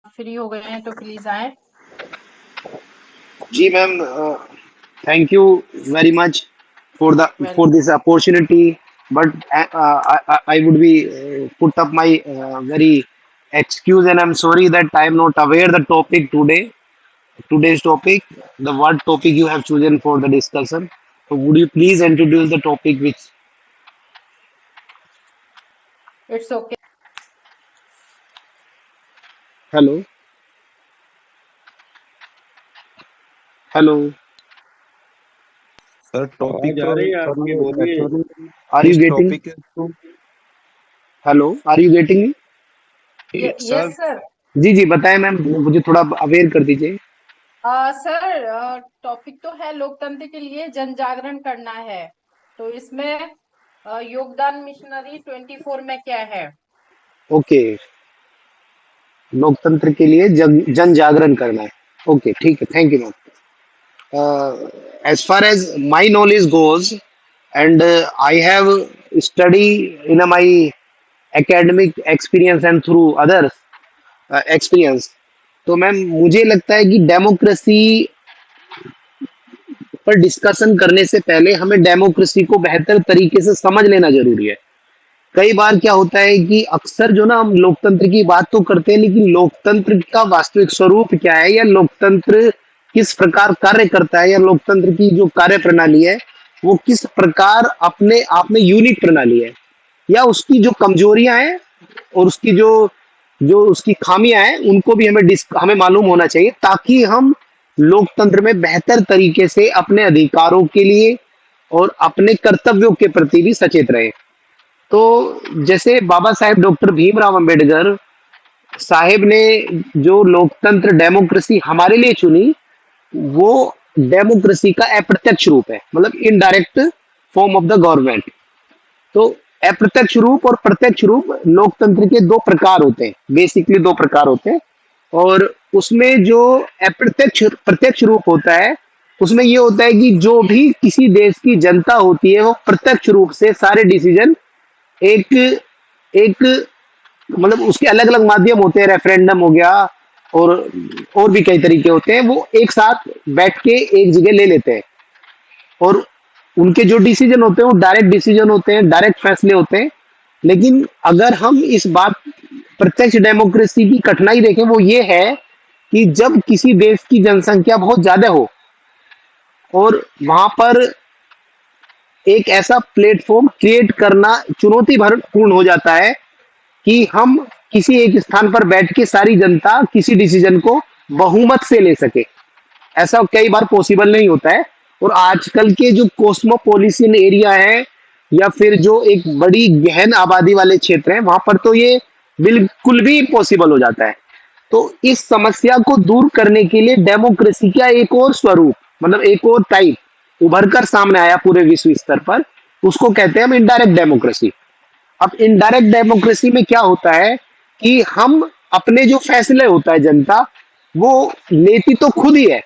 Free हो गए हैं तो प्लीज आए। जी ma'am, thank you very much for the for welcome. this opportunity, but I would be put up my very excuse, and I'm sorry that I am not aware the topic today's topic, the what topic you have chosen for the discussion. So would you please introduce the topic which? It's okay. Hello, hello, sir topic आवाज आ तो रही है आपकी, करिए बोलिए। Actually are you किस getting? Topic है तो Hello, are you getting me? Sir yes sir. जी जी बताएं मैम, मुझे थोड़ा अवेयर कर दीजिए। सर, टॉपिक तो है लोकतंत्र के लिए जन जागरण करना है। तो इसमें योगदान मिशनरी 24 में क्या है? ओके, लोकतंत्र के लिए जन जागरण करना है। ओके, ठीक है, thank you ma'am. As far as my knowledge goes, and I have study in my academic experience and through others experience, तो मैम मुझे लगता है कि डेमोक्रेसी पर डिस्कशन करने से पहले हमें डेमोक्रेसी को बेहतर तरीके से समझ लेना जरूरी है। कई बार क्या होता है कि अक्सर जो ना हम लोकतंत्र की बात तो करते हैं, लेकिन लोकतंत्र का वास्तविक स्वरूप क्या है, या लोकतंत्र किस प्रकार कार्य करता है, या लोकतंत्र की जो कार्य प्रणाली है वो किस प्रकार अपने आप में यूनिक प्रणाली है, या उसकी जो कमजोरियां हैं और उसकी जो जो उसकी खामियां हैं उनको भी हमें मालूम होना चाहिए, ताकि हम लोकतंत्र में बेहतर तरीके से अपने अधिकारों के लिए और अपने कर्तव्यों के प्रति भी सचेत रहे। तो जैसे बाबा साहेब डॉक्टर भीमराव अंबेडकर साहेब ने जो लोकतंत्र डेमोक्रेसी हमारे लिए चुनी, वो डेमोक्रेसी का अप्रत्यक्ष रूप है, मतलब indirect form of the government. तो अप्रत्यक्ष रूप और प्रत्यक्ष रूप लोकतंत्र के दो प्रकार होते हैं, बेसिकली दो प्रकार होते हैं। और उसमें जो अप्रत्यक्ष प्रत्यक्ष रूप होता है, उसमें ये होता है कि जो भी किसी देश की जनता होती है वो प्रत्यक्ष रूप से सारे डिसीजन एक एक मतलब उसके अलग अलग माध्यम होते हैं, रेफरेंडम हो गया और और भी कई तरीके होते हैं, वो एक साथ बैठ के एक जगह ले लेते हैं। और उनके जो डिसीजन होते हैं वो डायरेक्ट डिसीजन होते हैं, डायरेक्ट फैसले होते हैं। लेकिन अगर हम इस बात प्रत्यक्ष डेमोक्रेसी की कठिनाई देखें, वो ये है कि जब किसी देश की जनसंख्या बहुत ज्यादा हो और वहां पर एक ऐसा प्लेटफॉर्म क्रिएट करना चुनौती भरपूर्ण हो जाता है कि हम किसी एक स्थान पर बैठ के सारी जनता किसी डिसीजन को बहुमत से ले सके। ऐसा कई बार पॉसिबल नहीं होता है। और आजकल के जो कोस्मोपोलिटन एरिया है, या फिर जो एक बड़ी गहन आबादी वाले क्षेत्र हैं, वहां पर तो ये बिल्कुल भी इम्पॉसिबल हो जाता है। तो इस समस्या को दूर करने के लिए डेमोक्रेसी का एक और स्वरूप, मतलब एक और टाइप उभर कर सामने आया पूरे विश्व स्तर पर, उसको कहते हैं हम इनडायरेक्ट डेमोक्रेसी। अब इनडायरेक्ट डेमोक्रेसी में क्या होता है कि हम अपने जो फैसले होता है जनता वो लेती तो खुद ही है,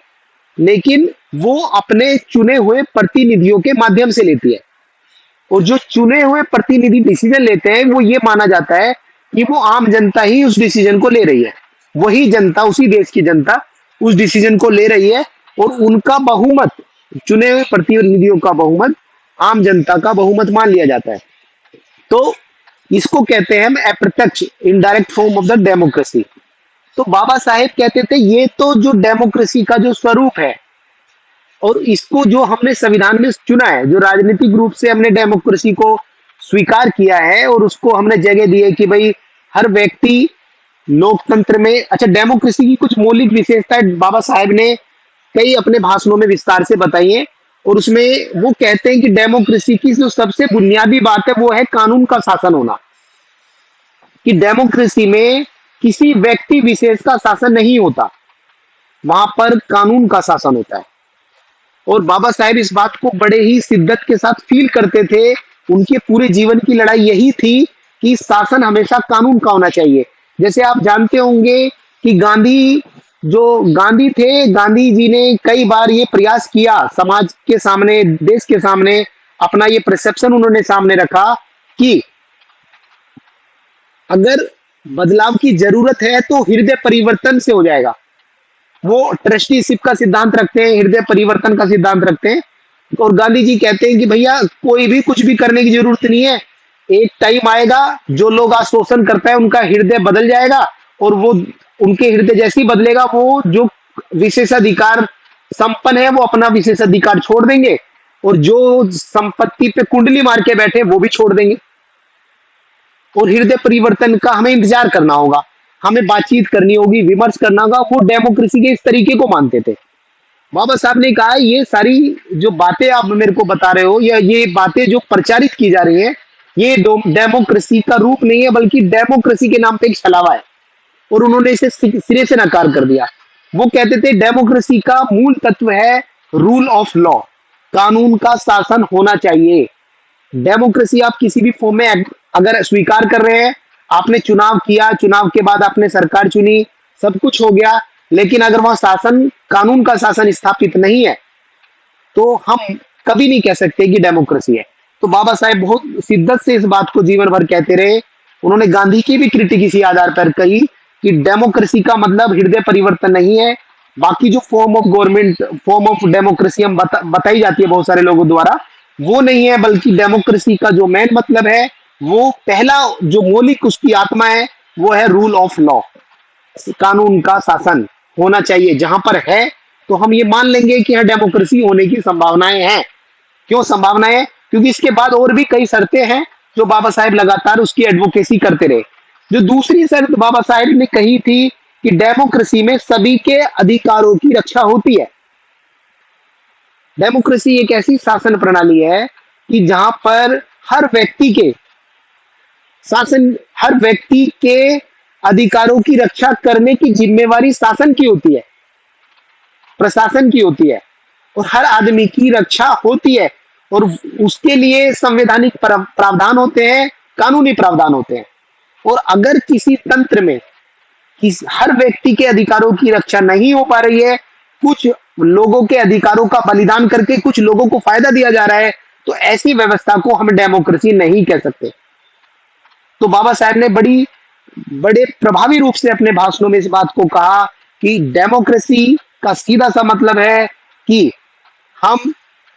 लेकिन वो अपने चुने हुए प्रतिनिधियों के माध्यम से लेती है। और जो चुने हुए प्रतिनिधि डिसीजन लेते हैं वो ये माना जाता है कि वो आम जनता ही उस डिसीजन को ले रही है, वही जनता, उसी देश की जनता उस डिसीजन को ले रही है। और उनका बहुमत, चुने हुए प्रतिनिधियों का बहुमत आम जनता का बहुमत मान लिया जाता है। तो इसको कहते हैं हम अप्रत्यक्ष, indirect form of the democracy. तो बाबा साहेब कहते थे ये तो जो डेमोक्रेसी का जो स्वरूप है, और इसको जो हमने संविधान में चुना है, जो राजनीतिक रूप से हमने डेमोक्रेसी को स्वीकार किया है और उसको हमने जगह दी है कि भाई हर व्यक्ति लोकतंत्र में। अच्छा, डेमोक्रेसी की कुछ मौलिक विशेषताएं बाबा साहेब ने कई अपने भाषणों में विस्तार से बताई है। और उसमें वो कहते हैं कि डेमोक्रेसी की जो सबसे बुनियादी बात है वो है कानून का शासन होना, कि डेमोक्रेसी में किसी व्यक्ति विशेष का शासन नहीं होता, वहां पर कानून का शासन होता है। और बाबा साहेब इस बात को बड़े ही शिद्दत के साथ फील करते थे। उनके पूरे जीवन की लड़ाई यही थी कि शासन हमेशा कानून का होना चाहिए। जैसे आप जानते होंगे कि गांधी थे, गांधी जी ने कई बार ये प्रयास किया, समाज के सामने, देश के सामने अपना ये परसेप्शन उन्होंने सामने रखा कि अगर बदलाव की जरूरत है तो हृदय परिवर्तन से हो जाएगा। वो ट्रस्टीशिप का सिद्धांत रखते हैं, हृदय परिवर्तन का सिद्धांत रखते हैं। और गांधी जी कहते हैं कि भैया कोई भी कुछ भी करने की जरूरत नहीं है, एक टाइम आएगा जो लोग आज शोषण करता है उनका हृदय बदल जाएगा, और वो उनके हृदय जैसे ही बदलेगा वो जो विशेषाधिकार संपन्न है वो अपना विशेषाधिकार छोड़ देंगे, और जो संपत्ति पे कुंडली मार के बैठे वो भी छोड़ देंगे। और हृदय परिवर्तन का हमें इंतजार करना होगा, हमें बातचीत करनी होगी, विमर्श करना होगा। वो डेमोक्रेसी के इस तरीके को मानते थे। बाबा साहब ने कहा ये सारी जो बातें आप मेरे को बता रहे हो, या ये बातें जो प्रचारित की जा रही हैं, ये डेमोक्रेसी का रूप नहीं है, बल्कि डेमोक्रेसी के नाम पे एक छलावा है। और उन्होंने इसे सिरे से नकार कर दिया। वो कहते थे डेमोक्रेसी का मूल तत्व है रूल ऑफ लॉ, कानून का शासन होना चाहिए। डेमोक्रेसी आप किसी भी फॉर्म में अगर स्वीकार कर रहे हैं, आपने चुनाव किया, चुनाव के बाद आपने सरकार चुनी, सब कुछ हो गया, लेकिन अगर वहां शासन, कानून का शासन स्थापित नहीं है तो हम कभी नहीं कह सकते कि डेमोक्रेसी है। तो बाबा साहेब बहुत शिद्दत से इस बात को जीवन भर कहते रहे। उन्होंने गांधी की भी क्रिटिक इसी आधार पर कही कि डेमोक्रेसी का मतलब हृदय परिवर्तन नहीं है। बाकी जो form of government, form of democracy हम बताई जाती है बहुत सारे लोगों द्वारा, वो नहीं है, बल्कि डेमोक्रेसी का जो मेन मतलब है, वो पहला जो मौलिक उसकी आत्मा है वो है रूल ऑफ लॉ, कानून का शासन होना चाहिए। जहां पर है तो हम ये मान लेंगे कि यहाँ डेमोक्रेसी होने की संभावनाएं हैं। क्यों संभावनाएं हैं? क्योंकि इसके बाद और भी कई शर्तें हैं जो बाबा साहेब लगातार उसकी एडवोकेसी करते रहे। जो दूसरी शर्त बाबा साहेब ने कही थी कि डेमोक्रेसी में सभी के अधिकारों की रक्षा होती है। डेमोक्रेसी एक ऐसी शासन प्रणाली है कि जहां पर हर व्यक्ति के अधिकारों की रक्षा करने की जिम्मेवारी शासन की होती है, प्रशासन की होती है, और हर आदमी की रक्षा होती है। और उसके लिए संवैधानिक प्रावधान होते हैं, कानूनी प्रावधान होते हैं। और अगर किसी तंत्र में हर व्यक्ति के अधिकारों की रक्षा नहीं हो पा रही है, कुछ लोगों के अधिकारों का बलिदान करके कुछ लोगों को फायदा दिया जा रहा है, तो ऐसी व्यवस्था को हम डेमोक्रेसी नहीं कह सकते। तो बाबा साहब ने बड़े प्रभावी रूप से अपने भाषणों में इस बात को कहा कि डेमोक्रेसी का सीधा सा मतलब है कि हम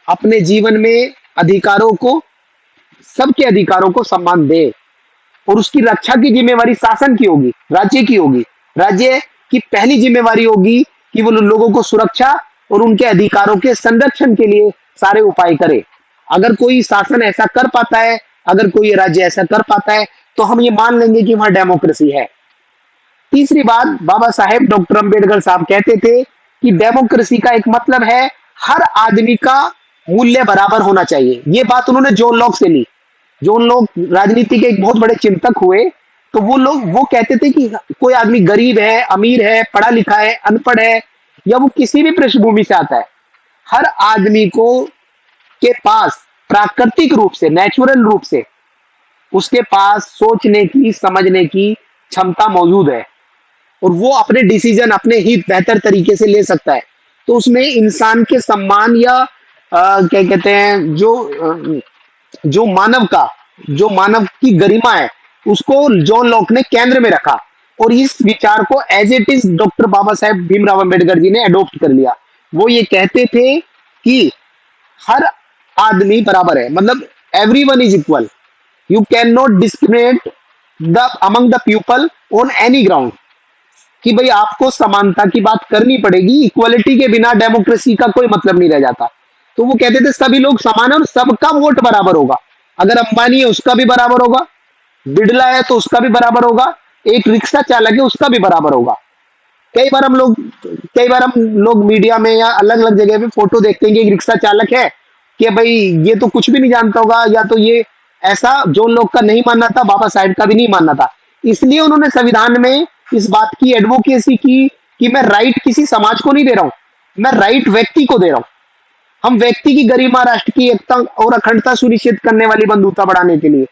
अपने जीवन में अधिकारों को, सबके अधिकारों को सम्मान दें, और उसकी रक्षा की जिम्मेवारी शासन की होगी, राज्य की होगी। राज्य की पहली जिम्मेवारी होगी कि वो लोगों को सुरक्षा और उनके अधिकारों के संरक्षण के लिए सारे उपाय करे। अगर कोई शासन ऐसा कर पाता है, अगर कोई राज्य ऐसा कर पाता है, तो हम ये मान लेंगे कि वहां डेमोक्रेसी है। तीसरी बात, बाबा साहेब डॉक्टर अंबेडकर साहब कहते थे कि डेमोक्रेसी का एक मतलब है हर आदमी का मूल्य बराबर होना चाहिए। ये बात उन्होंने जॉन लॉक से ली। जॉन लॉक राजनीति के एक बहुत बड़े चिंतक हुए, तो वो कहते थे कि कोई आदमी गरीब है, अमीर है, पढ़ा लिखा है, अनपढ़ है, या वो किसी भी पृष्ठभूमि से आता है, हर आदमी को के पास प्राकृतिक रूप से, नेचुरल रूप से उसके पास सोचने की, समझने की क्षमता मौजूद है, और वो अपने डिसीजन, अपने हित बेहतर तरीके से ले सकता है। तो उसमें इंसान के सम्मान या क्या कहते हैं, जो मानव की गरिमा है, उसको जॉन लॉक ने केंद्र में रखा, और इस विचार को as it is doctor Baba Saheb Bhimrao Ambedkar ji ने अडॉप्ट कर लिया। वो ये कहते थे कि हर आदमी बराबर है, मतलब everyone is equal, you can not discriminate among the people on any ground, कि भाई आपको समानता की बात करनी पड़ेगी। इक्वालिटी के बिना डेमोक्रेसी का कोई मतलब नहीं रह जाता। तो वो कहते थे सभी लोग समान है और सबका वोट बराबर होगा। अगर अंबानी है उसका भी बराबर होगा, बिड़ला है तो उसका भी बराबर होगा, एक रिक्शा चालक है उसका भी बराबर होगा। कई बार हम लोग मीडिया में या अलग अलग जगह पे फोटो देखते हैं कि एक रिक्शा चालक है कि भाई ये तो कुछ भी नहीं जानता होगा, या तो ये ऐसा जो लोग का नहीं मानना था, बाबा साहेब का भी नहीं मानना था। इसलिए उन्होंने संविधान में इस बात की एडवोकेसी की कि मैं राइट किसी समाज को नहीं दे रहा हूं, मैं राइट व्यक्ति को दे रहा हूं। हम व्यक्ति की गरिमा, राष्ट्र की एकता और अखंडता सुनिश्चित करने वाली बंधुता बढ़ाने के लिए,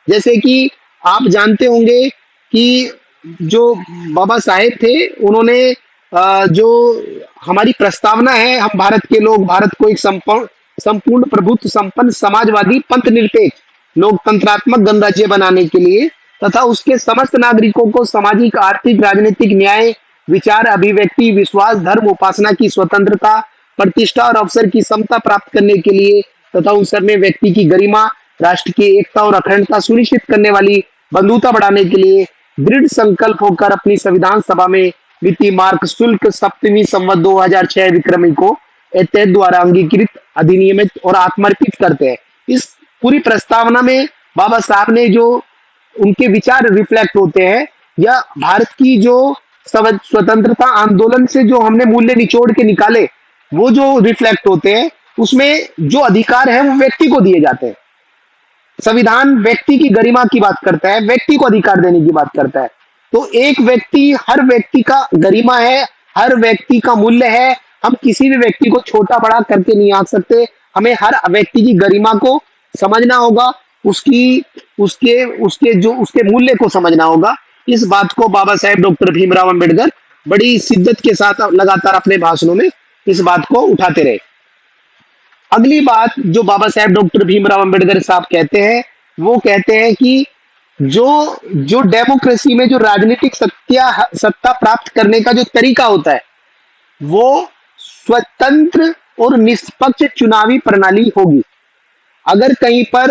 जैसे कि आप जानते होंगे कि जो बाबा साहेब थे, उन्होंने जो हमारी प्रस्तावना है, हम भारत के लोग भारत को एक संपूर्ण प्रभुत्व संपन्न समाजवादी पंथ निरपेक्ष लोकतंत्रात्मक गणराज्य बनाने के लिए तथा उसके समस्त नागरिकों को सामाजिक, आर्थिक, राजनीतिक न्याय, विचार, अभिव्यक्ति, विश्वास, धर्म, उपासना की स्वतंत्रता, प्रतिष्ठा और अवसर की समता प्राप्त करने के लिए तथा उन सब में व्यक्ति की गरिमा, राष्ट्र की एकता और अखंडता सुनिश्चित करने वाली बंधुता बढ़ाने के लिए दृढ़ संकल्प होकर अपनी संविधान सभा में मिति मार्ग शुल्क 7वीं संवत 2006 विक्रमी को एतद द्वारा अंगीकृत, अधिनियमित और आत्मर्पित करते हैं। इस पूरी प्रस्तावना में बाबा साहब ने जो उनके विचार रिफ्लेक्ट होते हैं, या भारत की जो स्वतंत्रता आंदोलन से जो हमने मूल्य निचोड़ के निकाले, वो जो रिफ्लेक्ट होते हैं, उसमें जो अधिकार है वो व्यक्ति को दिए जाते हैं। संविधान व्यक्ति की गरिमा की बात करता है, व्यक्ति को अधिकार देने की बात करता है। तो एक व्यक्ति, हर व्यक्ति का गरिमा है, हर व्यक्ति का मूल्य है। हम किसी भी व्यक्ति को छोटा बड़ा करके नहीं आंक सकते। हमें हर व्यक्ति की गरिमा को समझना होगा, उसके मूल्य को समझना होगा। इस बात को बाबा साहेब डॉक्टर भीमराव अंबेडकर बड़ी शिद्दत के साथ लगातार अपने भाषणों में इस बात को उठाते रहे। अगली बात जो बाबा साहेब डॉक्टर भीमराव अंबेडकर साहब कहते हैं, वो कहते हैं कि जो डेमोक्रेसी में जो राजनीतिक सत्ता प्राप्त करने का जो तरीका होता है, वो स्वतंत्र और निष्पक्ष चुनावी प्रणाली होगी। अगर कहीं पर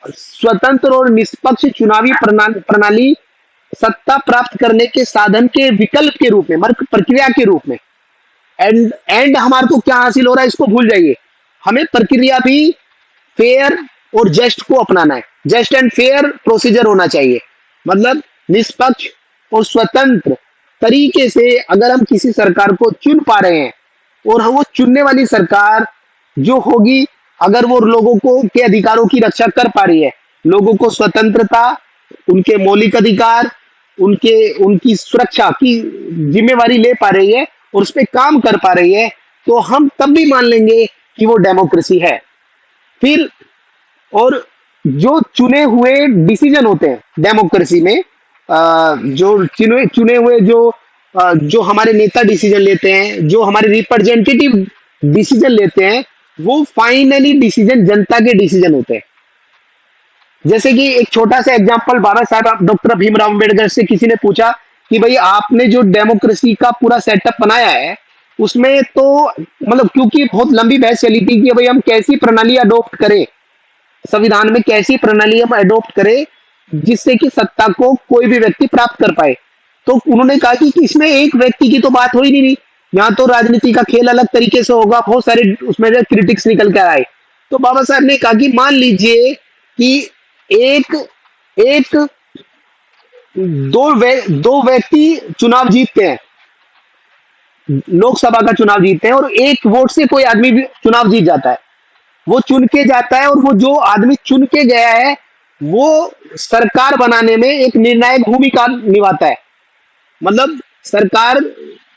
स्वतंत्र और निष्पक्ष चुनावी प्रणाली सत्ता प्राप्त करने के साधन के विकल्प के रूप में, प्रक्रिया के रूप में, एंड हमारे को क्या हासिल हो रहा है इसको भूल जाइए। हमें प्रक्रिया भी फेयर और जस्ट को अपनाना है। जस्ट एंड फेयर प्रोसीजर होना चाहिए, मतलब निष्पक्ष और स्वतंत्र तरीके से अगर हम किसी सरकार को चुन पा रहे हैं, और वो चुनने वाली सरकार जो होगी, अगर वो लोगों को के अधिकारों की रक्षा कर पा रही है, लोगों को स्वतंत्रता, उनके मौलिक अधिकार, उनकी सुरक्षा की जिम्मेवारी ले पा रही है और उस पर काम कर पा रही है, तो हम तब भी मान लेंगे कि वो डेमोक्रेसी है। फिर और जो चुने हुए डिसीजन होते हैं डेमोक्रेसी में, जो चुने हुए जो हमारे नेता डिसीजन लेते हैं, जो हमारे रिप्रेजेंटेटिव डिसीजन लेते हैं, वो फाइनली डिसीजन जनता के डिसीजन होते हैं। जैसे कि एक छोटा सा एग्जांपल, बाबा साहब डॉक्टर भीमराव अंबेडकर से किसी ने पूछा कि भाई आपने जो डेमोक्रेसी का पूरा सेटअप बनाया है, उसमें तो मतलब, क्योंकि बहुत लंबी बहस चली थी कि भाई हम कैसी प्रणाली अडॉप्ट करें, संविधान में कैसी प्रणाली हम अडॉप्ट करें जिससे कि सत्ता को कोई भी व्यक्ति प्राप्त कर पाए। तो उन्होंने कहा कि इसमें एक व्यक्ति की तो बात हो ही नहीं, यहाँ तो राजनीति का खेल अलग तरीके से होगा, बहुत सारे उसमें जो क्रिटिक्स निकल कर आए। तो बाबा साहब ने कहा कि मान लीजिए कि दो व्यक्ति चुनाव जीतते हैं, लोकसभा का चुनाव जीतते हैं, और एक वोट से कोई आदमी भी चुनाव जीत जाता है, वो चुन के जाता है, और वो जो आदमी चुन के गया है वो सरकार बनाने में एक निर्णायक भूमिका निभाता है। मतलब सरकार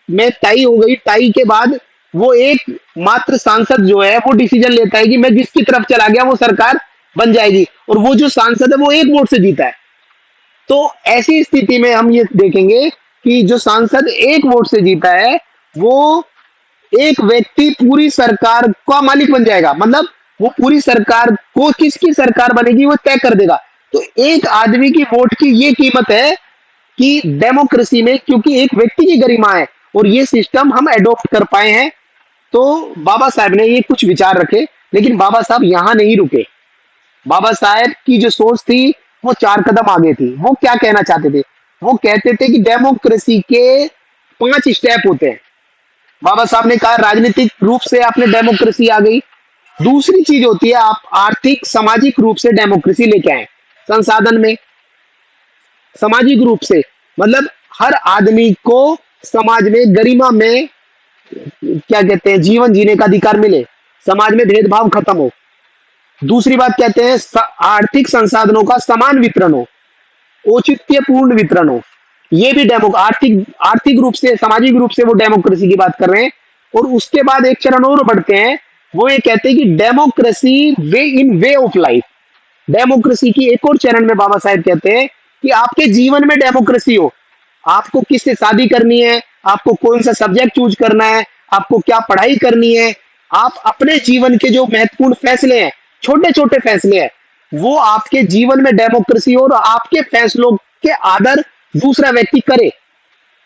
में टाई हो गई, टाई के बाद वो एक मात्र सांसद जो है वो डिसीजन लेता है कि मैं जिसकी तरफ चला गया वो सरकार बन जाएगी, और वो जो सांसद है वो एक वोट से जीता है। तो ऐसी स्थिति में हम ये देखेंगे कि जो सांसद एक वोट से जीता है, वो एक व्यक्ति पूरी सरकार का मालिक बन जाएगा। मतलब वो पूरी सरकार को, किसकी सरकार बनेगी वो तय कर देगा। तो एक आदमी की वोट की ये कीमत है कि डेमोक्रेसी में, क्योंकि एक व्यक्ति की गरिमा है और ये सिस्टम हम एडॉप्ट कर पाए हैं। तो बाबा साहब ने ये कुछ विचार रखे, लेकिन बाबा साहब यहां नहीं रुके। बाबा साहब की जो सोच थी वो 4 कदम आगे थी। वो क्या कहना चाहते थे? वो कहते थे कि डेमोक्रेसी के 5 स्टेप होते हैं। बाबा साहब ने कहा राजनीतिक रूप से आपने डेमोक्रेसी आ गई। दूसरी चीज होती है आप आर्थिक सामाजिक रूप से डेमोक्रेसी लेके आए, संसाधन में सामाजिक रूप से, मतलब हर आदमी को समाज में गरिमा में, क्या कहते हैं, जीवन जीने का अधिकार मिले, समाज में भेदभाव खत्म हो। दूसरी बात कहते हैं आर्थिक संसाधनों का समान वितरण हो, औचित्यपूर्ण वितरण हो। ये भी आर्थिक रूप से, सामाजिक रूप से वो डेमोक्रेसी की बात कर रहे हैं। और उसके बाद एक चरण और बढ़ते हैं, वो ये कहते हैं कि democracy way of life. Democracy की एक और चरण में बाबा साहब कहते हैं कि आपके जीवन में डेमोक्रेसी हो। आपको किससे शादी करनी है, आपको कौन सा सब्जेक्ट चूज करना है, आपको क्या पढ़ाई करनी है, आप अपने जीवन के जो महत्वपूर्ण फैसले हैं, छोटे छोटे फैसले हैं, वो आपके जीवन में डेमोक्रेसी हो और आपके फैसलों के आदर दूसरा व्यक्ति करे,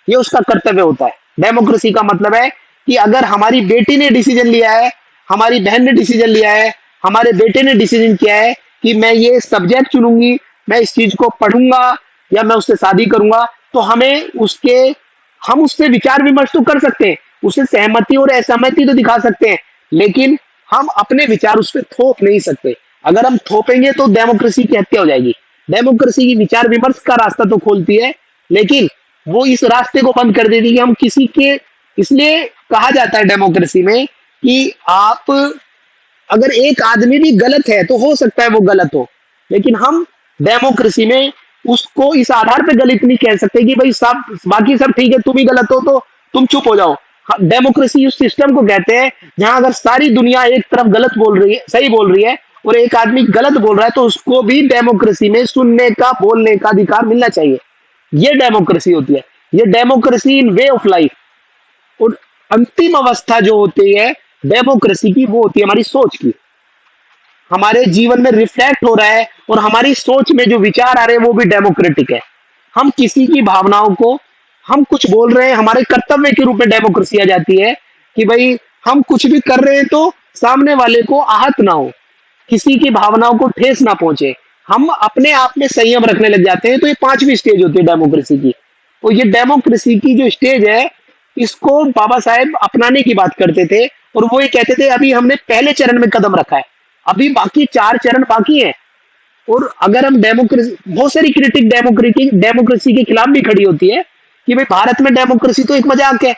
ये उसका कर्तव्य होता है। डेमोक्रेसी का मतलब है कि अगर हमारी बेटी ने डिसीजन लिया है, हमारी बहन ने डिसीजन लिया है, हमारे बेटे ने डिसीजन किया है कि मैं ये सब्जेक्ट चुनूंगी, मैं इस चीज को पढ़ूंगा या मैं उससे शादी करूंगा, तो हम उससे विचार विमर्श तो कर सकते हैं, उससे सहमति और असहमति तो दिखा सकते हैं, लेकिन हम अपने विचार उस पर थोप नहीं सकते। अगर हम थोपेंगे तो डेमोक्रेसी की हत्या हो जाएगी। डेमोक्रेसी की विचार विमर्श का रास्ता तो खोलती है, लेकिन वो इस रास्ते को बंद कर देती है कि हम किसी के, इसलिए कहा जाता है डेमोक्रेसी में कि आप, अगर एक आदमी भी गलत है तो हो सकता है वो गलत हो, लेकिन हम डेमोक्रेसी में उसको इस आधार पे गलत नहीं कह सकते कि भाई सब बाकी सब ठीक है, तुम ही गलत हो तो तुम चुप हो जाओ। डेमोक्रेसी उस सिस्टम को कहते हैं जहां अगर सारी दुनिया एक तरफ गलत बोल रही है, सही बोल रही है, और एक आदमी गलत बोल रहा है, तो उसको भी डेमोक्रेसी में सुनने का, बोलने का अधिकार मिलना चाहिए। ये डेमोक्रेसी होती है, ये democracy in way of life. और अंतिम अवस्था जो होती है डेमोक्रेसी की, वो होती है हमारी सोच की। हमारे जीवन में रिफ्लेक्ट हो रहा है और हमारी सोच में जो विचार आ रहे हैं वो भी डेमोक्रेटिक है। हम किसी की भावनाओं को, हम कुछ बोल रहे हैं, हमारे कर्तव्य के रूप में डेमोक्रेसी आ जाती है कि भाई हम कुछ भी कर रहे हैं तो सामने वाले को आहत ना हो, किसी की भावनाओं को ठेस ना पहुंचे, हम अपने आप में संयम रखने लग जाते हैं। तो ये पांचवी स्टेज होती है डेमोक्रेसी की। और ये डेमोक्रेसी की जो स्टेज है, इसको बाबा साहेब अपनाने की बात करते थे, और वो ये कहते थे अभी हमने पहले चरण में कदम रखा है, अभी बाकी 4 चरण बाकी हैं। और अगर हम डेमोक्रेसी, बहुत सारी क्रिटिक डेमोक्रेसी के खिलाफ भी खड़ी होती है कि भाई भारत में डेमोक्रेसी तो एक मजाक है।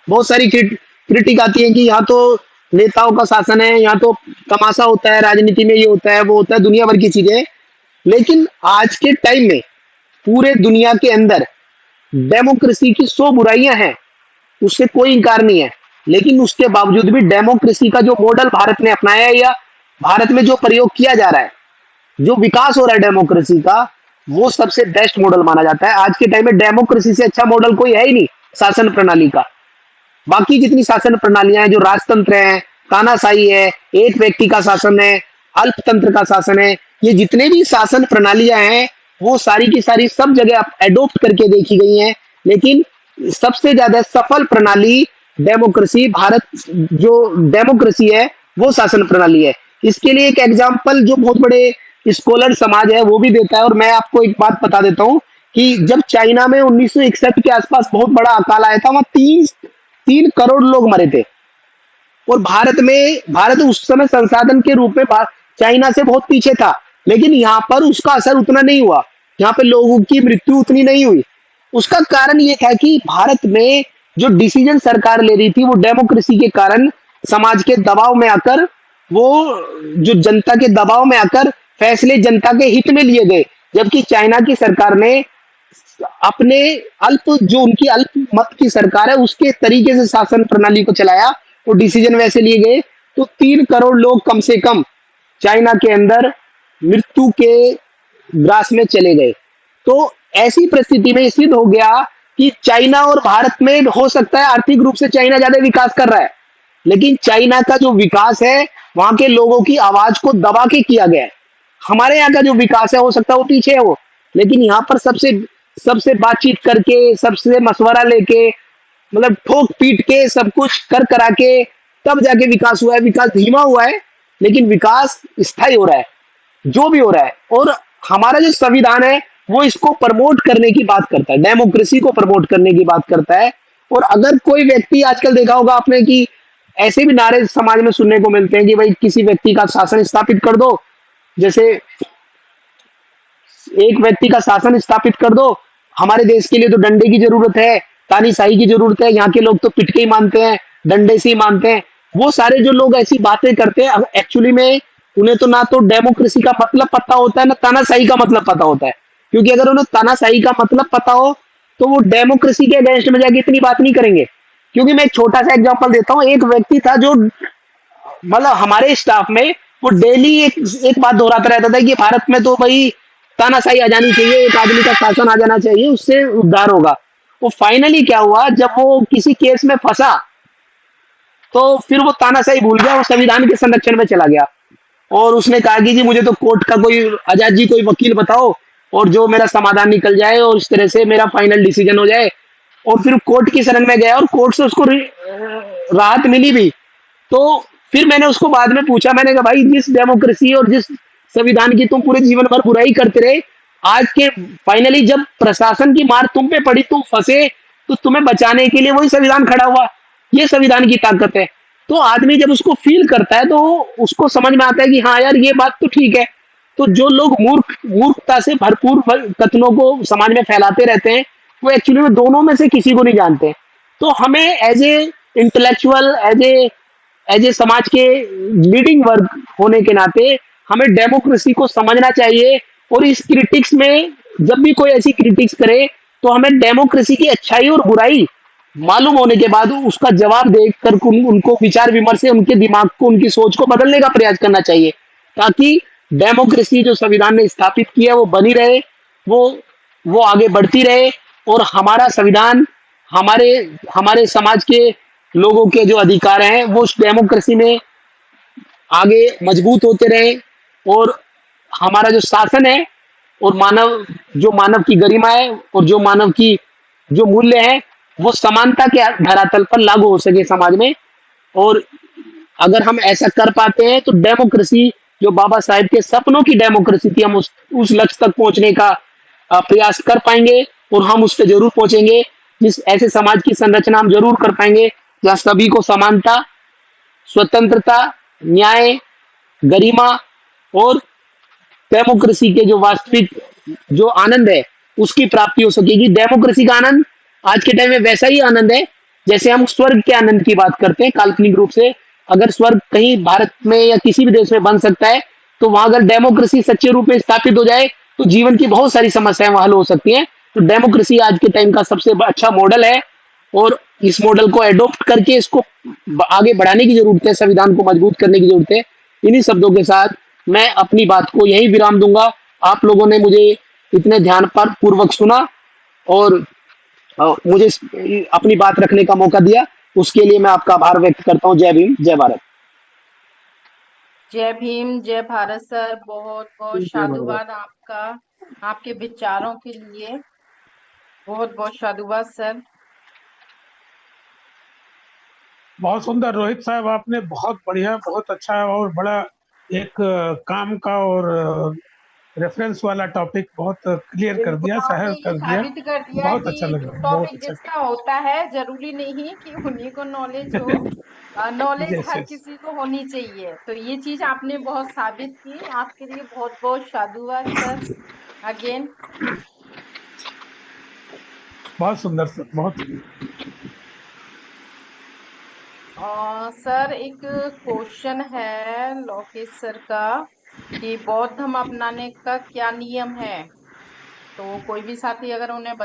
बहुत सारी क्रिटिक आती है कि यहाँ तो नेताओं का शासन है, यहाँ तो तमाशा होता है, राजनीति में ये होता है, वो होता है, दुनिया भर की चीजें। लेकिन आज के टाइम में पूरे दुनिया के अंदर डेमोक्रेसी की 100 बुराइयां हैं, उससे कोई इंकार नहीं है, लेकिन उसके बावजूद भी डेमोक्रेसी का जो मॉडल भारत ने अपनाया है, या भारत में जो प्रयोग किया जा रहा है, जो विकास हो रहा है डेमोक्रेसी का, वो सबसे बेस्ट मॉडल माना जाता है। आज के टाइम में डेमोक्रेसी से अच्छा मॉडल कोई है ही नहीं शासन प्रणाली का। बाकी जितनी शासन प्रणालियां हैं, जो राजतंत्र है, तानाशाही है, एक व्यक्ति का शासन है, अल्पतंत्र का शासन है, ये जितने भी शासन प्रणालियां हैं वो सारी की सारी सब जगह एडोप्ट करके देखी गई हैं, लेकिन सबसे ज्यादा सफल प्रणाली डेमोक्रेसी, भारत जो डेमोक्रेसी है वो शासन प्रणाली है। इसके लिए एक एग्जाम्पल जो बहुत बड़े स्कॉलर समाज है वो भी देता है, और मैं आपको एक बात बता देता हूँ कि जब चाइना में 1961 के आसपास बहुत बड़ा अकाल आया था, वहां 3 करोड़ लोग मरे थे। और भारत उस समय संसाधन के रूप में चाइना से बहुत पीछे था, लेकिन यहाँ पर उसका असर उतना नहीं हुआ, यहाँ पे लोगों की मृत्यु उतनी नहीं हुई। उसका कारण ये था कि भारत में जो डिसीजन सरकार ले रही थी वो डेमोक्रेसी के कारण समाज के दबाव में आकर, वो जो जनता के दबाव में आकर फैसले जनता के हित में लिए गए। जबकि चाइना की सरकार ने अपने जो उनकी अल्प मत की सरकार है उसके तरीके से शासन प्रणाली को चलाया, वो डिसीजन वैसे लिए गए, तो 3 करोड़ लोग कम से कम चाइना के अंदर मृत्यु के ग्रास में चले गए। तो ऐसी परिस्थिति में सिद्ध हो गया कि चाइना और भारत में हो सकता है आर्थिक रूप से चाइना ज्यादा विकास कर रहा है, लेकिन चाइना का जो विकास है वहां के लोगों की आवाज को दबा के किया गया है। हमारे यहाँ का जो विकास है हो सकता है वो पीछे है वो, लेकिन यहाँ पर सबसे बातचीत करके, सबसे मशवरा लेके, मतलब ठोक पीट के, सब कुछ करा के तब जाके विकास हुआ है। विकास धीमा हुआ है लेकिन विकास स्थायी हो रहा है, जो भी हो रहा है। और हमारा जो संविधान है वो इसको प्रमोट करने की बात करता है, डेमोक्रेसी को प्रमोट करने की बात करता है। और अगर कोई व्यक्ति, आजकल देखा होगा आपने कि ऐसे भी नारे समाज में सुनने को मिलते हैं कि भाई किसी व्यक्ति का शासन स्थापित कर दो, जैसे एक व्यक्ति का शासन स्थापित कर दो, हमारे देश के लिए तो डंडे की जरूरत है, तानाशाही की जरूरत है, यहाँ के लोग तो पिटके ही मानते हैं, डंडे से ही मानते हैं। वो सारे जो लोग ऐसी बातें करते हैं, एक्चुअली में उन्हें तो ना तो डेमोक्रेसी का मतलब पता होता है, ना तानाशाही का मतलब पता होता है। क्योंकि अगर उन्हें तानाशाही का मतलब पता हो तो वो डेमोक्रेसी के अगेंस्ट में जाके इतनी बात नहीं करेंगे। क्योंकि मैं एक छोटा सा एग्जांपल देता हूँ, एक व्यक्ति था जो मतलब हमारे स्टाफ में, वो डेली एक बात दोहराता रहता था कि भारत में तो भाई तानाशाही आ जानी चाहिए, एक आदमी का शासन आ जाना चाहिए, उससे उद्धार होगा। वो फाइनली क्या हुआ, जब वो किसी केस में फंसा तो फिर वो तानाशाही भूल गया, वो संविधान के संरक्षण में चला गया। और उसने कहा कि जी मुझे तो कोर्ट का कोई, आजाद जी कोई वकील बताओ और जो मेरा समाधान निकल जाए और इस तरह से मेरा फाइनल डिसीजन हो जाए। और फिर कोर्ट की शरण में गया और कोर्ट से उसको राहत मिली भी। तो फिर मैंने उसको बाद में पूछा, मैंने कहा भाई जिस डेमोक्रेसी और जिस संविधान की तुम पूरे जीवन भर बुराई करते रहे, आज के फाइनली जब प्रशासन की मार तुम पे पड़ी, तुम फंसे, तो तुम्हें बचाने के लिए वही संविधान खड़ा हुआ। ये संविधान की ताकत है। तो आदमी जब उसको फील करता है तो उसको समझ में आता है कि हाँ यार ये बात तो ठीक है। तो जो लोग मूर्खता से भरपूर कथनों को समाज में फैलाते रहते हैं, वो एक्चुअली में दोनों में से किसी को नहीं जानते। तो हमें as a intellectual, as a समाज के लीडिंग वर्ग होने के नाते हमें डेमोक्रेसी को समझना चाहिए। और इस क्रिटिक्स में जब भी कोई ऐसी क्रिटिक्स करे तो हमें डेमोक्रेसी की अच्छाई और बुराई मालूम होने के बाद उसका जवाब देकर उनको विचार विमर्श से उनके दिमाग को, उनकी सोच को बदलने का प्रयास करना चाहिए, ताकि डेमोक्रेसी जो संविधान ने स्थापित की है वो बनी रहे, वो वो आगे बढ़ती रहे। और हमारा संविधान हमारे हमारे समाज के लोगों के जो अधिकार हैं वो उस डेमोक्रेसी में आगे मजबूत होते रहे। और हमारा जो शासन है और मानव की गरिमा है और जो मानव की जो मूल्य है वो समानता के धरातल पर लागू हो सके समाज में। और अगर हम ऐसा कर पाते हैं तो डेमोक्रेसी जो बाबा साहेब के सपनों की डेमोक्रेसी थी, हम उस लक्ष्य तक पहुंचने का प्रयास कर पाएंगे और हम उस पर जरूर पहुंचेंगे। जिस ऐसे समाज की संरचना हम जरूर कर पाएंगे जहाँ सभी को समानता, स्वतंत्रता, न्याय, गरिमा और डेमोक्रेसी के जो वास्तविक जो आनंद है उसकी प्राप्ति हो सकेगी। डेमोक्रेसी का आनंद आज के टाइम में वैसा ही आनंद है जैसे हम स्वर्ग के आनंद की बात करते हैं काल्पनिक रूप से। अगर स्वर्ग कहीं भारत में या किसी भी देश में बन सकता है, तो वहां अगर डेमोक्रेसी सच्चे रूप में स्थापित हो जाए तो जीवन की बहुत सारी समस्याएं वहां हल हो सकती हैं। तो डेमोक्रेसी आज के टाइम का सबसे अच्छा मॉडल है और इस मॉडल को एडॉप्ट करके इसको आगे बढ़ाने की जरूरत है, संविधान को मजबूत करने की जरूरत है। इन्हीं शब्दों के साथ मैं अपनी बात को यही विराम दूंगा। आप लोगों ने मुझे इतने ध्यान पर पूर्वक सुना और मुझे अपनी बात रखने का मौका दिया, उसके लिए मैं आपका आभार व्यक्त करता हूँ। जय भीम, जय भारत। जय भीम, जय भारत सर। बहुत बहुत साधुवाद आपका, आपके विचारों के लिए बहुत बहुत साधुवाद सर। बहुत सुंदर रोहित साहब, आपने बहुत बढ़िया, बहुत अच्छा और बड़ा एक काम का और रेफरेंस वाला टॉपिक बहुत क्लियर कर दिया, आपने सहज ये कर दिया। साबित कर दिया बहुत अच्छा कि लगा, जो बहुत टॉपिक अच्छा। जिसका होता है जरूरी नहीं कि उन्हीं को नॉलेज हो। नॉलेज यस हर यस, किसी को होनी चाहिए। तो ये चीज आपने बहुत साबित की, आपके लिए बहुत बहुत साधुवाद सर अगेन। बहुत सुंदर सर, बहुत सुंदर। सर एक क्वेश्चन है लोकेश सर का कि बौद्ध धर्म अपनाने का क्या नियम है। तो कोई भी साथी अगर उन्हें